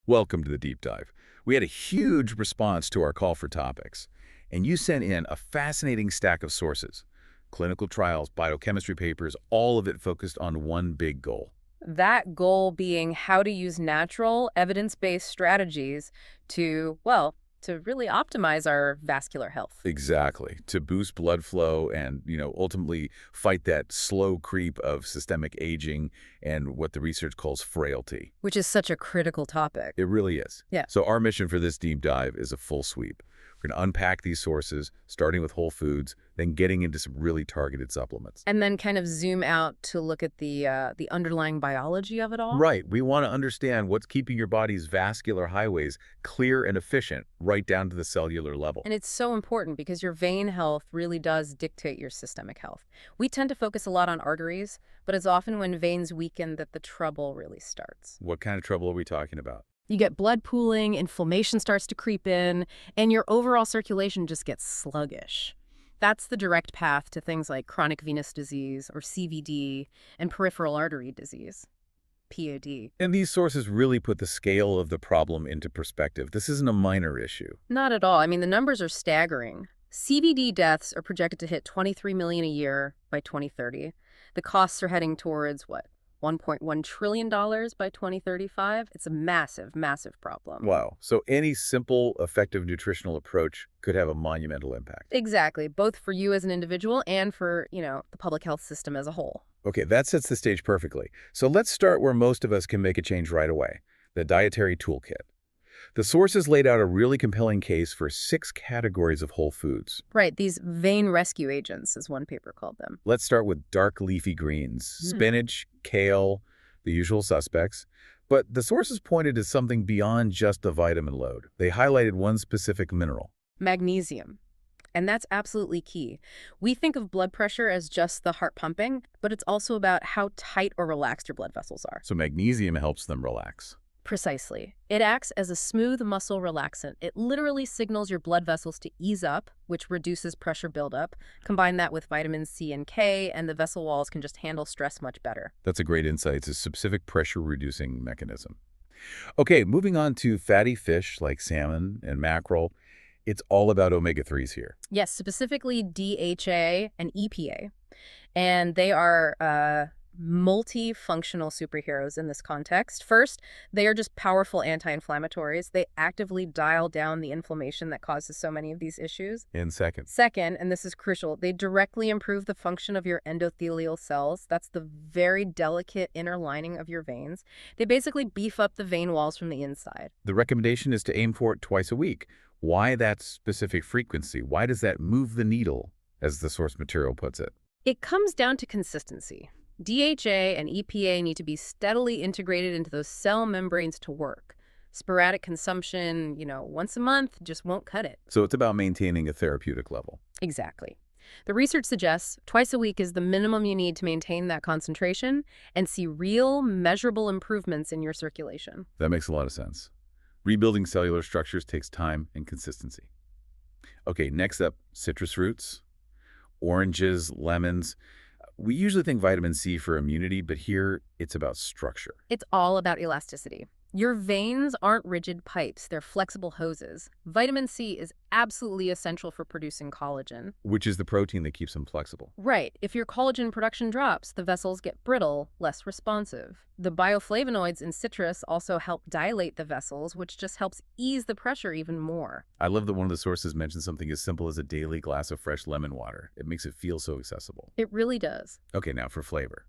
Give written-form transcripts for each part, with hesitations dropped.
Welcome to the deep dive. We had a huge response to our call for topics, and you sent in a fascinating stack of sources. Clinical trials, biochemistry papers, all of it focused on one big goal. That goal being how to use natural, evidence-based strategies to, well, to really optimize our vascular health, Exactly. To boost blood flow and, ultimately fight that slow creep of systemic aging and what the research calls frailty. which is such a critical topic. It really is. Yeah. So our mission for this deep dive is a full sweep. We're going to unpack these sources, starting with whole foods, then getting into some really targeted supplements. And then kind of zoom out to look at the underlying biology of it all. Right. We want to understand what's keeping your body's vascular highways clear and efficient right down to the cellular level. And it's so important because your vein health really does dictate your systemic health. We tend to focus a lot on arteries, but it's often when veins weaken that the trouble really starts. What kind of trouble are we talking about? You get blood pooling, inflammation starts to creep in, and your overall circulation just gets sluggish. That's the direct path to things like chronic venous disease or CVD and peripheral artery disease, PAD. And these sources really put the scale of the problem into perspective. This isn't a minor issue. Not at all. I mean, the numbers are staggering. CVD deaths are projected to hit 23 million a year by 2030. The costs are heading towards, what, $1.1 trillion by 2035? It's a massive, massive problem. Wow. So any simple, effective nutritional approach could have a monumental impact. Exactly, both for you as an individual and for, the public health system as a whole. Okay, that sets the stage perfectly. So let's start where most of us can make a change right away, the dietary toolkit. The sources laid out a really compelling case for 6 categories of whole foods. Right, these vein rescue agents, as one paper called them. Let's start with dark leafy greens, spinach, kale, the usual suspects. But the sources pointed to something beyond just the vitamin load. They highlighted one specific mineral. Magnesium. And that's absolutely key. We think of blood pressure as just the heart pumping, but it's also about how tight or relaxed your blood vessels are. So magnesium helps them relax. Precisely. It acts as a smooth muscle relaxant. It literally signals your blood vessels to ease up, which reduces pressure buildup. Combine that with vitamins C and K, and the vessel walls can just handle stress much better. That's a great insight. It's a specific pressure-reducing mechanism. Okay, moving on to fatty fish like salmon and mackerel. It's all about omega-3s here. Yes, specifically DHA and EPA. And they are multifunctional superheroes in this context. First, they are just powerful anti-inflammatories. They actively dial down the inflammation that causes so many of these issues. In seconds. Second, and this is crucial, they directly improve the function of your endothelial cells. That's the very delicate inner lining of your veins. They basically beef up the vein walls from the inside. The recommendation is to aim for it twice a week. Why that specific frequency? Why does that move the needle, as the source material puts it? It comes down to consistency. DHA and EPA need to be steadily integrated into those cell membranes to work. Sporadic consumption, once a month just won't cut it. So it's about maintaining a therapeutic level. Exactly. The research suggests twice a week is the minimum you need to maintain that concentration and see real, measurable improvements in your circulation. That makes a lot of sense. Rebuilding cellular structures takes time and consistency. Okay, next up, citrus fruits, oranges, lemons. We usually think vitamin C for immunity, but here it's about structure. It's all about elasticity. Your veins aren't rigid pipes, they're flexible hoses. Vitamin C is absolutely essential for producing collagen. Which is the protein that keeps them flexible. Right. If your collagen production drops, the vessels get brittle, less responsive. The bioflavonoids in citrus also help dilate the vessels, which just helps ease the pressure even more. I love that one of the sources mentioned something as simple as a daily glass of fresh lemon water. It makes it feel so accessible. It really does. Okay, now for flavor.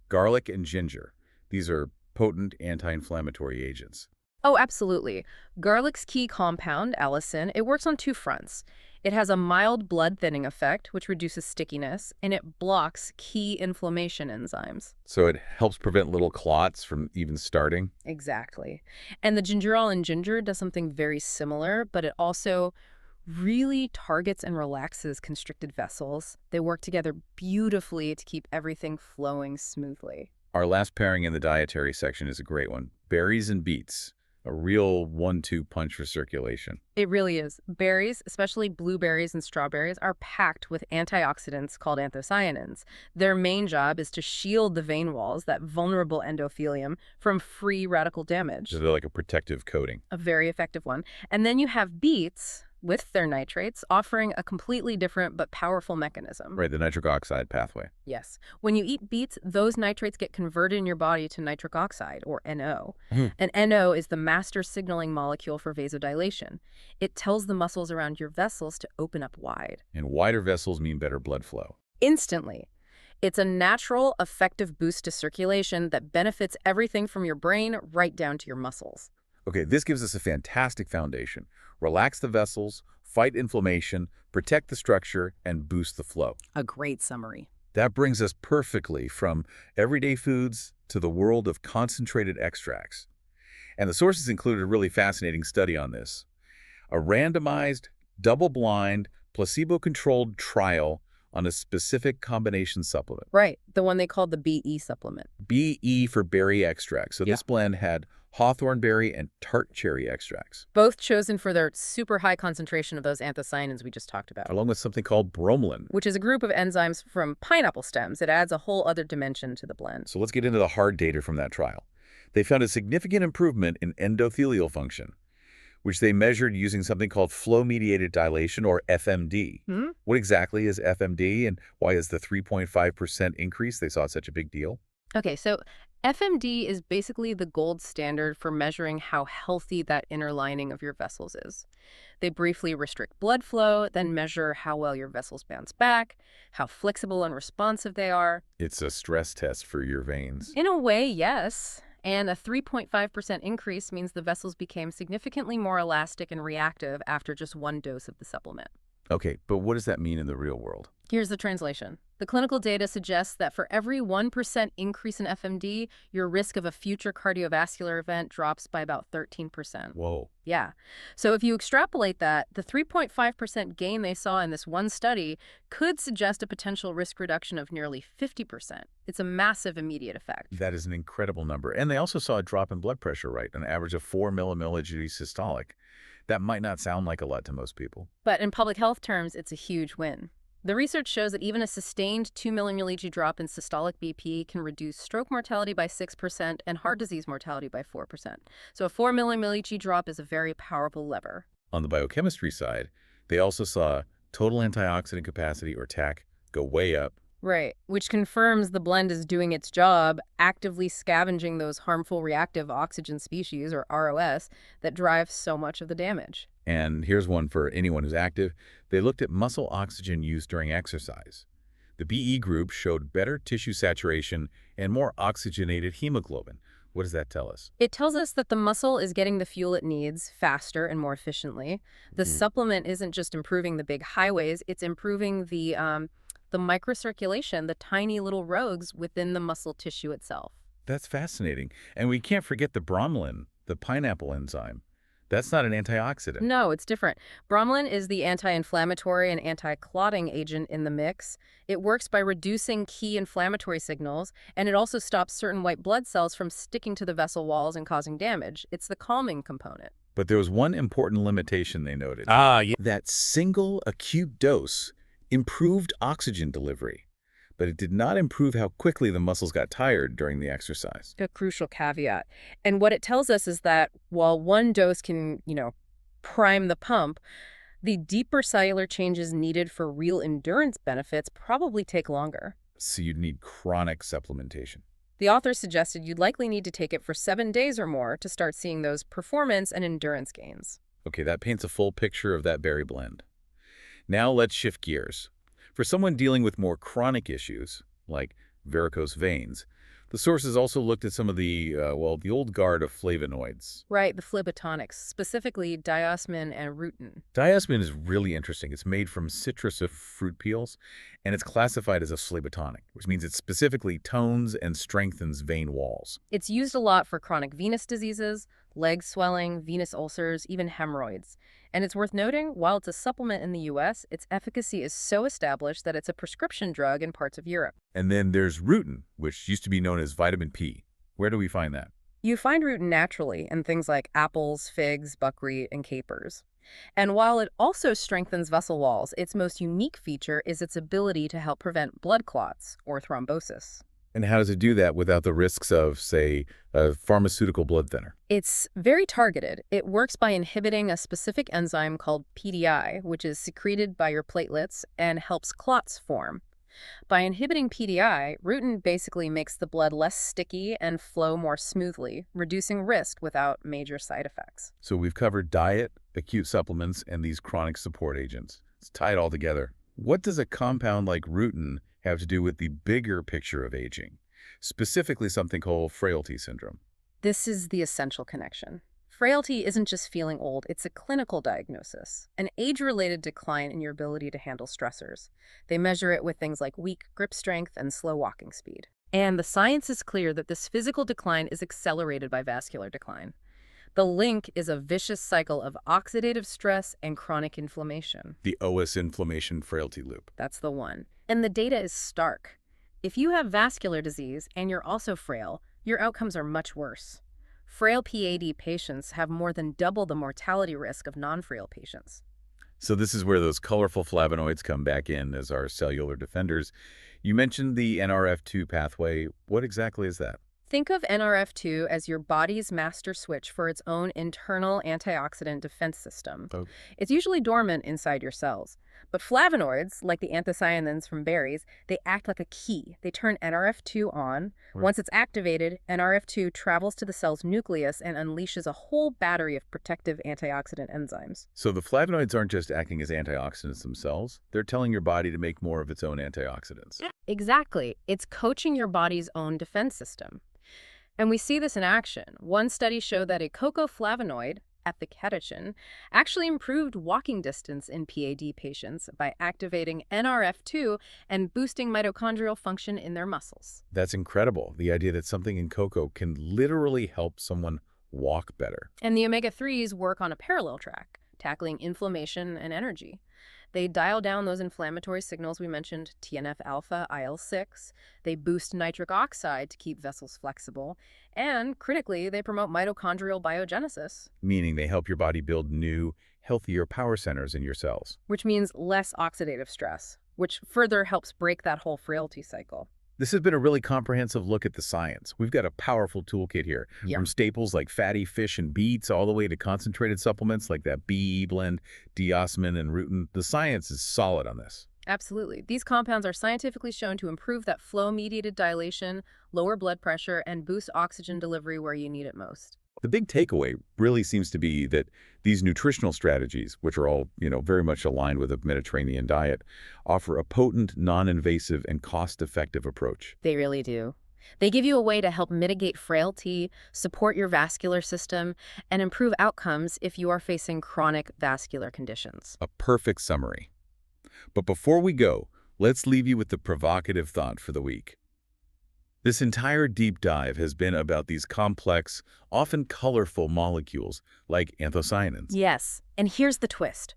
Garlic and ginger. These are potent anti-inflammatory agents. Oh, absolutely. Garlic's key compound, allicin, it works on 2 fronts. It has a mild blood thinning effect, which reduces stickiness, and it blocks key inflammation enzymes. So it helps prevent little clots from even starting. Exactly. And the gingerol in ginger does something very similar, but it also really targets and relaxes constricted vessels. They work together beautifully to keep everything flowing smoothly. Our last pairing in the dietary section is a great one. Berries and beets. A real 1-2 punch for circulation. It really is. Berries, especially blueberries and strawberries, are packed with antioxidants called anthocyanins. Their main job is to shield the vein walls, that vulnerable endothelium, from free radical So damage. they're like a protective coating. A very effective one. And then you have beets with their nitrates offering a completely different but powerful mechanism. Right, the nitric oxide pathway. Yes. When you eat beets, those nitrates get converted in your body to nitric oxide, or NO. Mhm. And NO is the master signaling molecule for vasodilation. It tells the muscles around your vessels to open up wide. And wider vessels mean better blood flow. Instantly. It's a natural, effective boost to circulation that benefits everything from your brain right down to your muscles. Okay, this gives us a fantastic foundation. Relax the vessels, fight inflammation, protect the structure, and boost the flow. A great summary. That brings us perfectly from everyday foods to the world of concentrated extracts. And the sources included a really fascinating study on this. A randomized, double-blind, placebo-controlled trial on a specific combination supplement. Right. The one they called the BE supplement. BE for berry extract. So Yeah. this blend had hawthorn berry and tart cherry extracts, Both chosen for their super high concentration of those anthocyanins we just talked about, along with something called bromelain. which is a group of enzymes from pineapple stems. It adds a whole other dimension to the blend. So let's get into the hard data from that trial. They found a significant improvement in endothelial function, which they measured using something called flow-mediated dilation, or FMD. Hmm? What exactly is FMD, and why is the 3.5% increase they saw such a big deal? Okay, so FMD is basically the gold standard for measuring how healthy that inner lining of your vessels is. They briefly restrict blood flow, then measure how well your vessels bounce back, how flexible and responsive they are. It's a stress test for your veins. In a way, yes. And a 3.5% increase means the vessels became significantly more elastic and reactive after just one dose of the supplement. Okay, but what does that mean in the real world? Here's the translation. The clinical data suggests that for every 1% increase in FMD, your risk of a future cardiovascular event drops by about 13%. Whoa. Yeah. So if you extrapolate that, the 3.5% gain they saw in this one study could suggest a potential risk reduction of nearly 50%. It's a massive immediate effect. That is an incredible number. And they also saw a drop in blood pressure, right? An average of 4 millimilligaudy systolic. That might not sound like a lot to most people. But in public health terms, it's a huge win. The research shows that even a sustained 2 millimillig drop in systolic BP can reduce stroke mortality by 6% and heart disease mortality by 4%. So a 4 millimillig drop is a very powerful lever. On the biochemistry side, they also saw total antioxidant capacity, or TAC, go way up. Right, which confirms the blend is doing its job, actively scavenging those harmful reactive oxygen species, or ROS, that drive so much of the damage. And here's one for anyone who's active. They looked at muscle oxygen use during exercise. The BE group showed better tissue saturation and more oxygenated hemoglobin. What does that tell us? It tells us that the muscle is getting the fuel it needs faster and more efficiently. The supplement isn't just improving the big highways, it's improving the microcirculation, the tiny little roads within the muscle tissue itself. That's fascinating. And we can't forget the bromelain, the pineapple enzyme. That's not an antioxidant. No, it's different. Bromelain is the anti-inflammatory and anti-clotting agent in the mix. It works by reducing key inflammatory signals, and it also stops certain white blood cells from sticking to the vessel walls and causing damage. It's the calming component. But there was one important limitation they noted. Yeah. That single acute dose improved oxygen delivery, but it did not improve how quickly the muscles got tired during the exercise. A crucial caveat. And what it tells us is that while one dose can, prime the pump, the deeper cellular changes needed for real endurance benefits probably take longer. So you'd need chronic supplementation. The author suggested you'd likely need to take it for 7 days or more to start seeing those performance and endurance gains. Okay, that paints a full picture of that berry blend. Now let's shift gears. For someone dealing with more chronic issues, like varicose veins, the sources also looked at some of the old guard of flavonoids. Right, the phlebotonic's, specifically diosmin and rutin. Diosmin is really interesting. It's made from citrus of fruit peels, and it's classified as a phlebotonic, which means it specifically tones and strengthens vein walls. It's used a lot for chronic venous diseases, leg swelling, venous ulcers, even hemorrhoids. And it's worth noting, while it's a supplement in the US, its efficacy is so established that it's a prescription drug in parts of Europe. And then there's rutin, which used to be known as vitamin P. Where do we find that? You find rutin naturally in things like apples, figs, buckwheat, and capers. And while it also strengthens vessel walls, its most unique feature is its ability to help prevent blood clots or thrombosis. And how does it do that without the risks of, say, a pharmaceutical blood thinner? It's very targeted. It works by inhibiting a specific enzyme called PDI, which is secreted by your platelets and helps clots form. By inhibiting PDI, rutin basically makes the blood less sticky and flow more smoothly, reducing risk without major side effects. So we've covered diet, acute supplements, and these chronic support agents. It's tied all together. What does a compound like rutin have to do with the bigger picture of aging, specifically something called frailty syndrome? This is the essential connection. Frailty isn't just feeling old, it's a clinical diagnosis, an age-related decline in your ability to handle stressors. They measure it with things like weak grip strength and slow walking speed. And the science is clear that this physical decline is accelerated by vascular decline. The link is a vicious cycle of oxidative stress and chronic inflammation. The OS inflammation frailty loop. That's the one. And the data is stark. If you have vascular disease and you're also frail, your outcomes are much worse. Frail PAD patients have more than double the mortality risk of non-frail patients. So this is where those colorful flavonoids come back in as our cellular defenders. You mentioned the NRF2 pathway. What exactly is that? Think of NRF2 as your body's master switch for its own internal antioxidant defense system. Oh, It's usually dormant inside your cells. But flavonoids, like the anthocyanins from berries, they act like a key. They turn NRF2 on. right. Once it's activated, NRF2 travels to the cell's nucleus and unleashes a whole battery of protective antioxidant enzymes. So the flavonoids aren't just acting as antioxidants themselves. They're telling your body to make more of its own antioxidants. Exactly. It's coaching your body's own defense system. And we see this in action. One study showed that a cocoa flavonoid, epicatechin, actually improved walking distance in PAD patients by activating NRF2 and boosting mitochondrial function in their muscles. That's incredible. The idea that something in cocoa can literally help someone walk better. And the omega-3s work on a parallel track, tackling inflammation and energy. They dial down those inflammatory signals we mentioned, TNF-alpha, IL-6. They boost nitric oxide to keep vessels flexible. And, critically, they promote mitochondrial biogenesis, Meaning they help your body build new, healthier power centers in your cells. which means less oxidative stress, which further helps break that whole frailty cycle. This has been a really comprehensive look at the science. We've got a powerful toolkit here, Yeah. from staples like fatty fish and beets all the way to concentrated supplements like that BE blend, diosmin, and rutin. The science is solid on this. Absolutely. These compounds are scientifically shown to improve that flow-mediated dilation, lower blood pressure, and boost oxygen delivery where you need it most. The big takeaway really seems to be that these nutritional strategies, which are all, very much aligned with a Mediterranean diet, offer a potent, non-invasive, and cost-effective approach. They really do. They give you a way to help mitigate frailty, support your vascular system, and improve outcomes if you are facing chronic vascular conditions. A perfect summary. But before we go, let's leave you with the provocative thought for the week. This entire deep dive has been about these complex, often colorful molecules like anthocyanins. Yes, and here's the twist.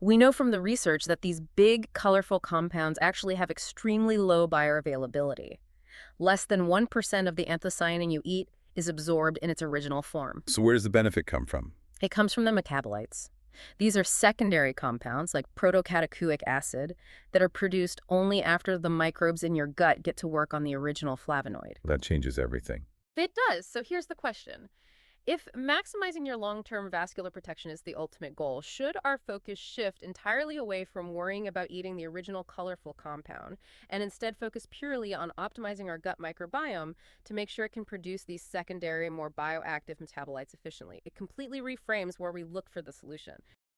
We know from the research that these big, colorful compounds actually have extremely low bioavailability. Less than 1% of the anthocyanin you eat is absorbed in its original form. So where does the benefit come from? It comes from the metabolites. These are secondary compounds like protocatechoic acid that are produced only after the microbes in your gut get to work on the original flavonoid. That changes everything. It does. So here's the question. If maximizing your long-term vascular protection is the ultimate goal, should our focus shift entirely away from worrying about eating the original colorful compound and instead focus purely on optimizing our gut microbiome to make sure it can produce these secondary, more bioactive metabolites efficiently? It completely reframes where we look for the solution.